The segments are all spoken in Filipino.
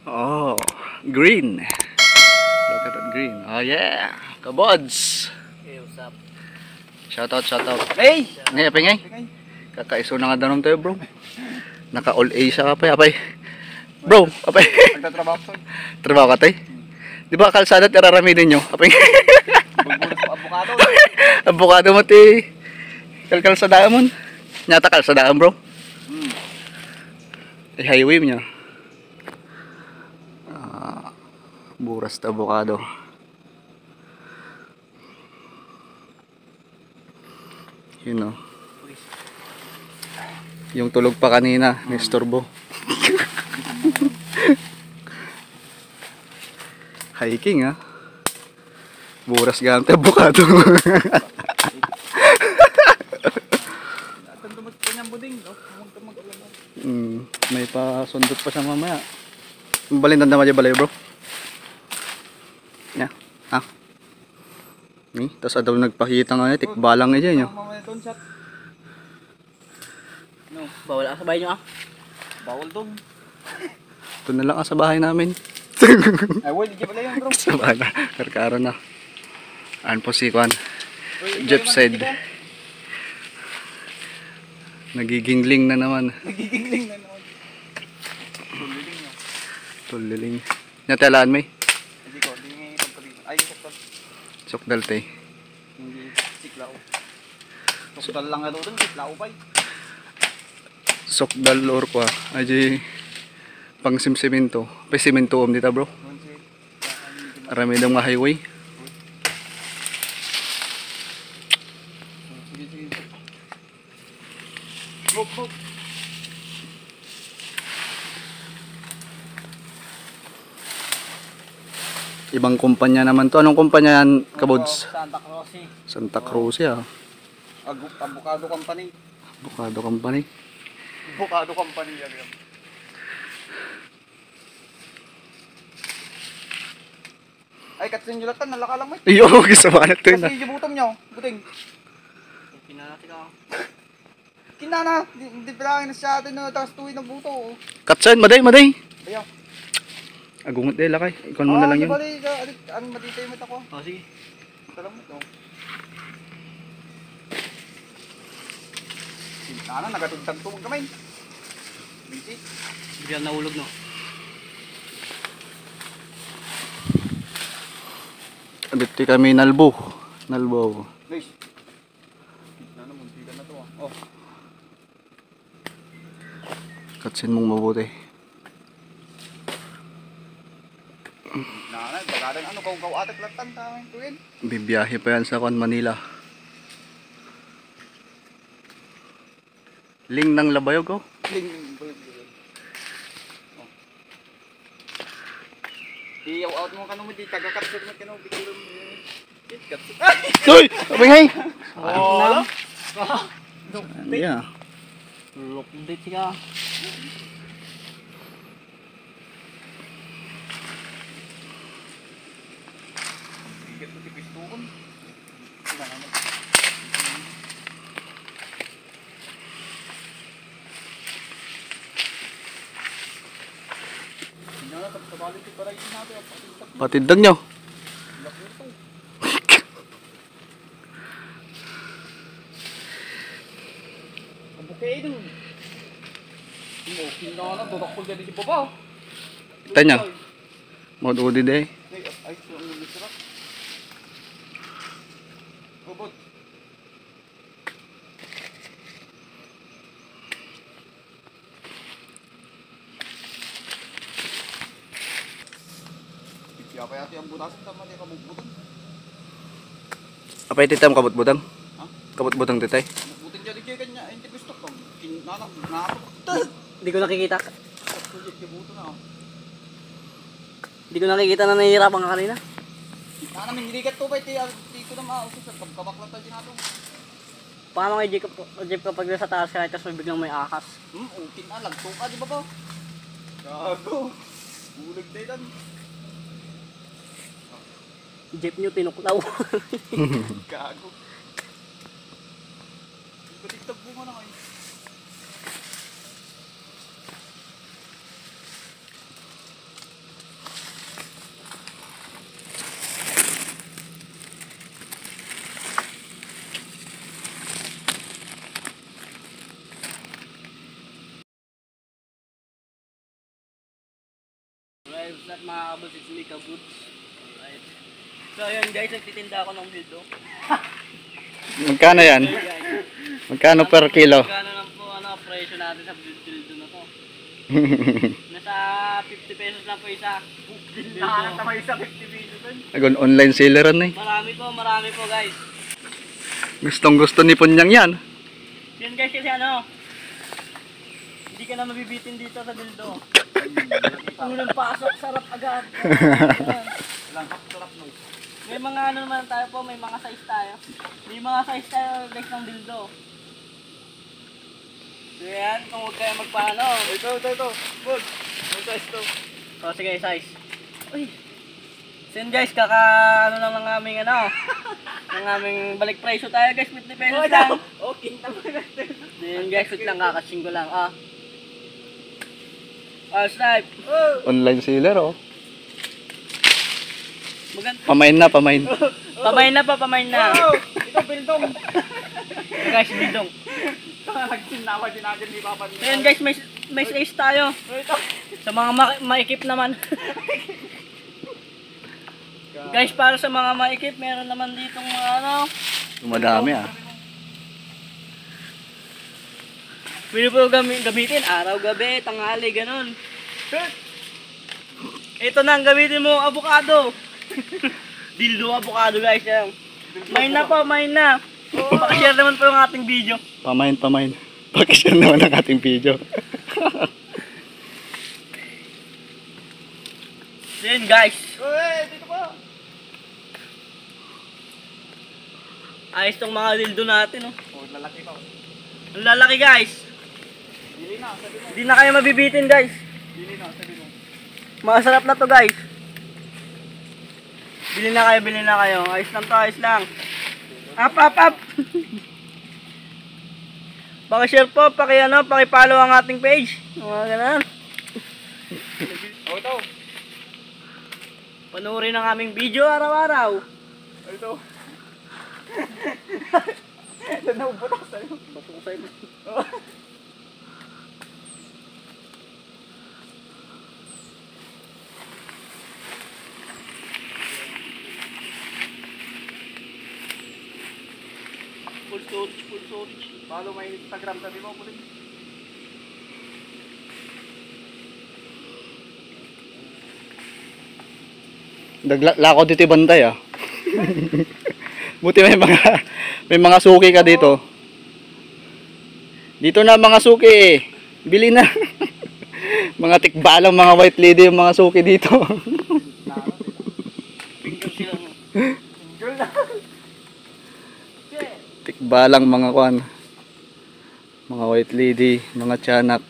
Oh, green. Look at that green. Oh yeah, kabods. Hey, what's up? Shout out, shout out. Hey! Ngay, apay ngay. Kakaiso na nga danom tayo, bro. Naka all A siya kapay, apay. Bro, apay. Nagtatrabaho ko. Trabaho ka tay? Di ba kalsada at iraramidin nyo? Apay. Bulbulos mo avocado. Abukado mo ti. Kalsadaan mo. Nyata kalsadaan, bro. Highway mo niya. Buras na abukado. Yun o. Yung tulog pa kanina, nistorbo. Hiking ha. Buras gamit abukado. May pasundot pa siya mamaya. Balindan naman dyan balay, bro. Yeah. Ha? Tapos adaw nagpakita nga niya, tikbalang nga dyan. No, bawal sa bahay nyo ah. Bawal doon. Ito na lang sa bahay namin. Ay, wala, di pala yun bro. Sa bahay na, karkaro na. Ano po si Kwan? Jeff said. Nagigingling na naman. Nagigingling na naman. Tuliling. Natalaan may? Hindi ko, hindi nga ipagpalito. Ay, sukdal. Sukdal tay. Hindi, siklao. Sukdal lang nga doon, siklao pa eh. Sukdal or kwa. Aji pang simsimento. Pa simento om dita bro. Arami daw nga highway. Sige, sige. Bok, bok. Ibang kumpanya naman to. Anong kumpanya yan, kabods? Santa Cruz eh. Santa Cruz ya. Avocado Company. Avocado company. Avocado Company yan. Ay, katsin nyo latan, nalaka lang mo. Iyo, kasama na to yun. Kasi yung butom nyo, buting. Kinana sila. Kinana, hindi pala na siya atin na takas tuwi ng buto. Katsan, maday, maday. Ayaw. Agungot eh, lakay. Ikon mo na lang yun. Bali, ang matitay mo ako. Oh, sige. Talang mo ito. Kinana, nagatugtag to kamay. Busy. Bigyan nahulog no. Dito kami nalbo. Nalbo. Nice. Kinana, muntikan na to ah. Oh. Katsin mong mabuti. Nana, bagadan ano, kau atak latan tawin tuwin. Bibiyahe pa yan sa Kwan, Manila. Ling ng Labayog oh. Iyaw out mo kanong di taga-capture mo kanong bigilom. Uy! Abay Oh. Yeah. Look dit ka. Bigat ko tipis tuhon. Patindag nyo. Bukay dun. Mo kinana dodok ko jadi di baba. Tanya. Mod udi deh. Ay, so ang sarap. Bobot. Kaya kaya ti ang butasan tama di kabutbutan. Apa itu tam kabut-butang? Ha? Kabut-butang titay. Butin jadi kaya kanya hindi gusto ko. Kinana na. Hindi ko nakikita. Project ke buto na. Hindi ko nakikita na nahihirapan ka kanina. Nana min dilikat to ba ti ko na mauso sa kabaklan ta dinato. Paano kay Jeep kapag nasa taas ka tapos may biglang may ahas? Okay na lagto ka di ba ba? Gago. Bulag day dan. Jeep nyo tinuklaw. Gago. TikTok mo na kayo. What's up mga kabuds? It's me, Kabuds. Alright. So ayun guys, nagtitinda ako ng dildo. Magkano yan? Guys, Magkano per kilo? magkano lang po presyo natin sa dildo na to? Nasa 50 pesos lang po isa. Nakakalata may isa 50 pesos dun. Agon online selleran eh. Marami po guys. Gustong gusto ni Punyang yan. Yan guys kasi hindi ka na mabibitin dito sa dildo. Unang pasok, sarap agad. Langkap, sarap no. May mga naman tayo po, may mga size tayo. May mga size tayo guys ng dildo. So yan, kung huwag kayo magpaano. Ito. Bud, may size to. O sige, size. Uy. So yun guys, lang ng aming ng aming balik presyo tayo guys, 50 pesos lang. Okay, naman. So yun guys, wait lang, kakasing ko lang. Snipe. Online seller oh. Maganda. Pamain. Pamain na. Ito, bildong. Guys, bidong. Nagsinawa din natin ni Papa. So yun guys, may size tayo. Ito. Sa mga maikip naman. Guys, para sa mga maikip, meron naman ditong mga Dumadami ah. pwede po gamitin, araw, gabi, tanghali, ganun. Ito na ang gamitin mo, avocado. Dildo avocado guys. Yan. Main na. Pakishare naman po yung ating video. Pamain. Pakishare naman ang ating video. Then guys, Dito pa. ayos tong mga dildo natin. Lalaki pa. Ang lalaki guys. Dili na, sabi mo. Hindi na kayo mabibitin guys. Dili na, sabi mo. Masarap na to guys. Bili na kayo. Ayos lang. Up. Paki-share po, paki-follow ang ating page. Mga ganun. Ito. Panoorin ang aming video araw-araw. Ito. Ito na ubutas sa'yo. Bato sa'yo. Full storage. Follow my Instagram, sabi mo. Kulit. Lako dito bantay ah. Buti may mga suki ka dito. Dito na mga suki eh. Bili na. Mga tikbalang mga white lady yung mga suki dito. Finger sila. Girl na. Tikbalang mga kwan. Mga white lady, mga tiyanak.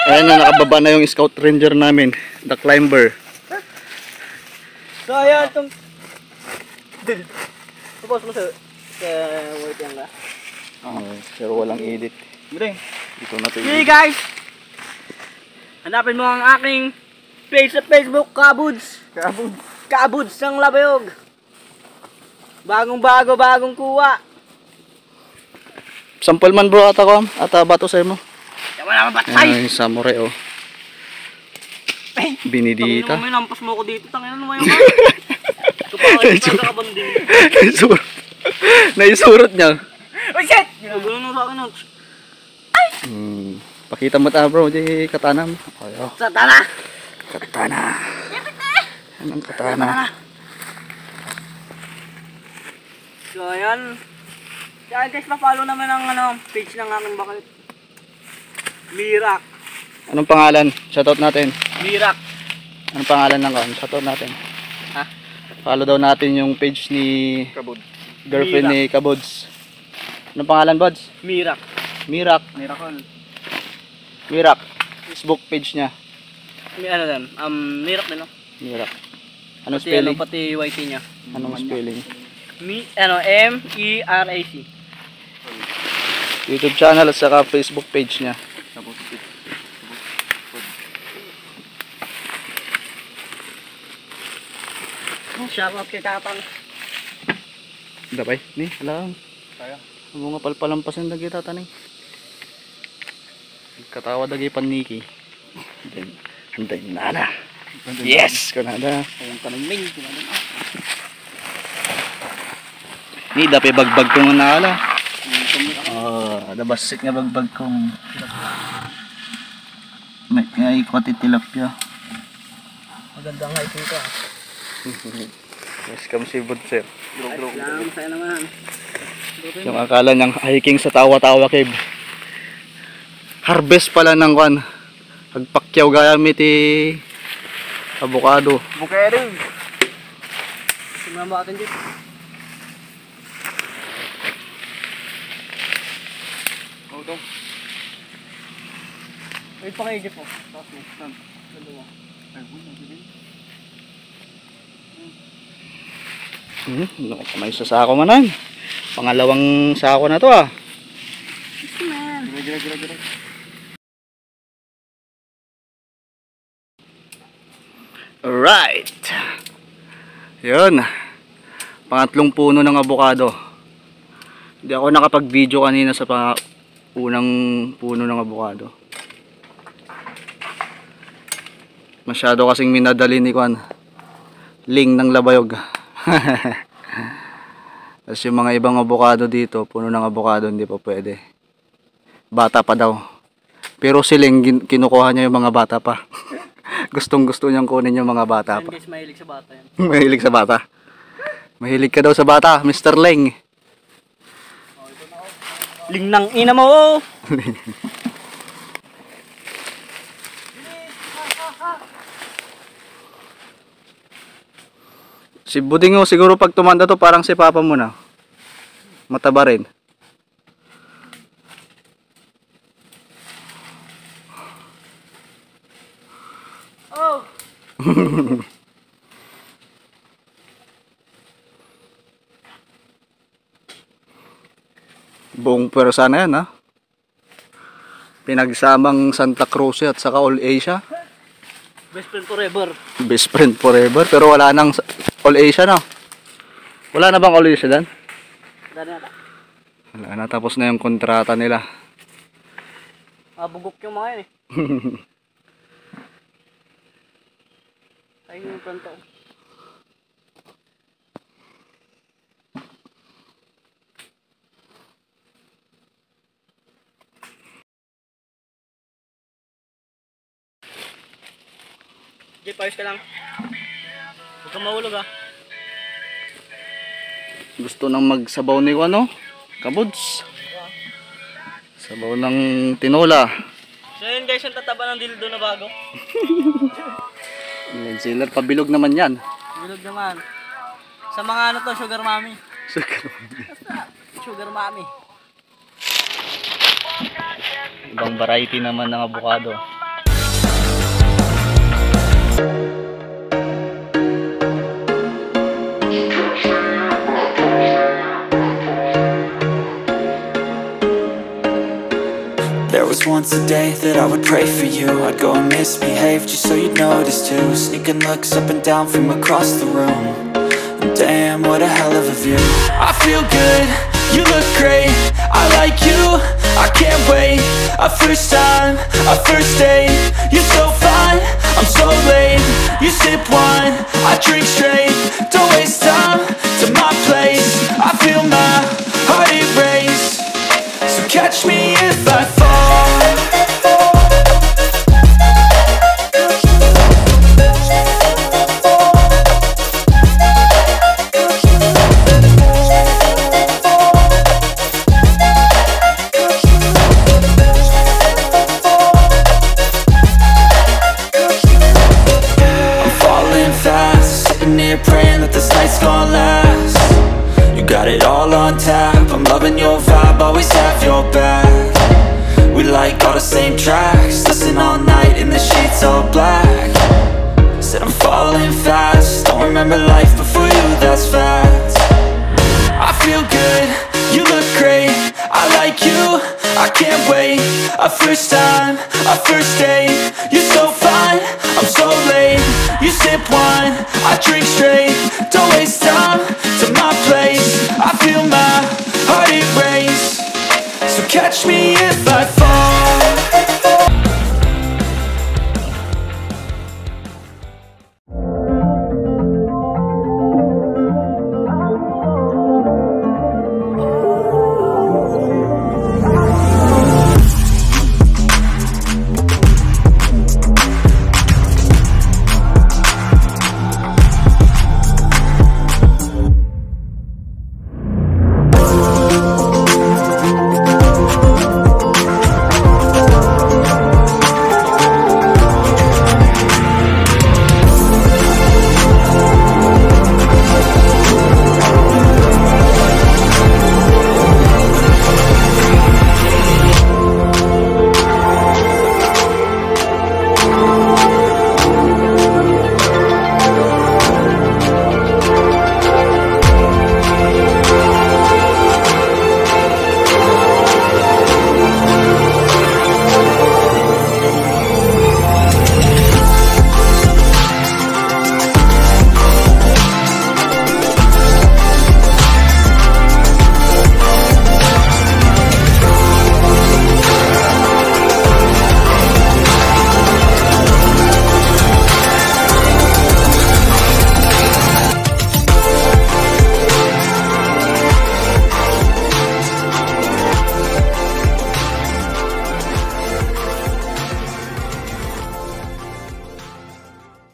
Ayan na, nakababa na yung scout ranger namin, the climber. So ayan, itong... Tapos mo sa white yan ka. Pero walang edit. Mudeng. Dito na to Okay guys! Hanapin mo ang aking page sa Facebook, Kabuds. Kabuds ng Labayog. Bagong kuha. Sample man bro ata ko, ata bato sa'yo mo. Wala naman batay! Ayan yung samurai oh. Binidita. Tangin mo, nampas mo ko dito. Tangin mo yung mga. Kapag kabanding. Naisurot niya. Oh shit! Ginagulong na sa akin. Pakita mo ta bro, di katana mo. Ayo. Satana! Katana. Anong katana? So ayan. Kaya guys, pa-follow naman ang page ng aking bakit. Mirak. Anong pangalan? Shoutout natin. Mirak. Anong pangalan ng kan? Shoutout natin. Ha? Follow daw natin yung page ni Kabud. girlfriend ni Kabuds. Anong pangalan, Buds? Mirak. Mirak. Miracle. Mirak. Facebook page niya. May ano din? Mirak din, no? Mirak. Anong Pati, spelling? pati YT niya. Anong spelling? M-E-R-A-C. YouTube channel at saka Facebook page niya. Shoutout kay Tatang. Dapay, ni, alam. Kaya. Ang mga palpalampasin lagi tataning. Katawa lagi paniki. Anday nada. Yes, kunada. Ayun tanong min. Ni dapay bagbag kong naala. Dabasik nga bagbag kong. May ikot tilapia. Magandang hiking ka. Yes, kami si Budser. Ayos lang, masaya naman. Yung akala niyang hiking sa Tawa-Tawa Cave. Harvest pala ng kwan. Agpakyaw gamit avocado. Bukero. Tingnan mo atin dito. Ito. Wait pa kayo po. Tapos mo. Dalawa. May isa sako manan. Pangalawang sako na to ah. Gira. Alright. Yun. Pangatlong puno ng avocado. Hindi ako nakapag-video kanina sa unang puno ng avocado. Masyado kasing minadali ni Kwan. Ling ng Labayog. Tapos yung mga ibang avocado dito, puno ng avocado, hindi pa pwede. Bata pa daw. Pero siling kinukuha niya yung mga bata pa. Gustong gusto niyang kunin yung mga bata pa. Guys, mahilig sa bata yan. Mahilig sa bata. Mahilig ka daw sa bata, Mr. Leng. Ling ng ina mo! Si Buding siguro pag tumanda to parang si Papa mo na. Mataba rin. Oh! Buong pwersa na yan ha. Pinagsamang Santa Cruz at saka All Asia. Best friend forever. Best friend forever. Pero wala nang All Asia na. Wala na bang All Asia dan? Dali na. Wala na, tapos na yung kontrata nila. Bugok yung mga yun eh. Ayun yung pranto. Jeep, ayos ka lang. Huwag kang mahulog ah. Gusto nang magsabaw ni ano? Kabuds. Sabaw ng tinola. So yun guys, yung tataba ng dildo na bago. Yan sila, pabilog naman yan. Bilog naman. Sa mga ano to, sugar mommy. Sugar mommy. Ibang variety naman ng avocado. There was once a day that I would pray for you. I'd go and misbehave just so you'd notice too. Sneaking looks up and down from across the room. And damn, what a hell of a view. I feel good, you look great. I like you, I can't wait. A first time, a first date. You're so fine, I'm so late. You sip wine, I drink straight. Don't waste time to my place. I feel my heart erase. So catch me if I fall. I'm falling fast, sitting here praying that this night's gonna last. You got it all on tap, I'm loving your vibe, always have your back. We like all the same tracks, listen all night in the sheets all black. Said I'm falling fast, don't remember life before you, that's fact. I feel good, you look great, I like you, I can't wait. A first time, a first date. You're so fine, I'm so late. You sip wine, I drink straight. don't waste time to my place. I feel my heart erase. So catch me if I fall.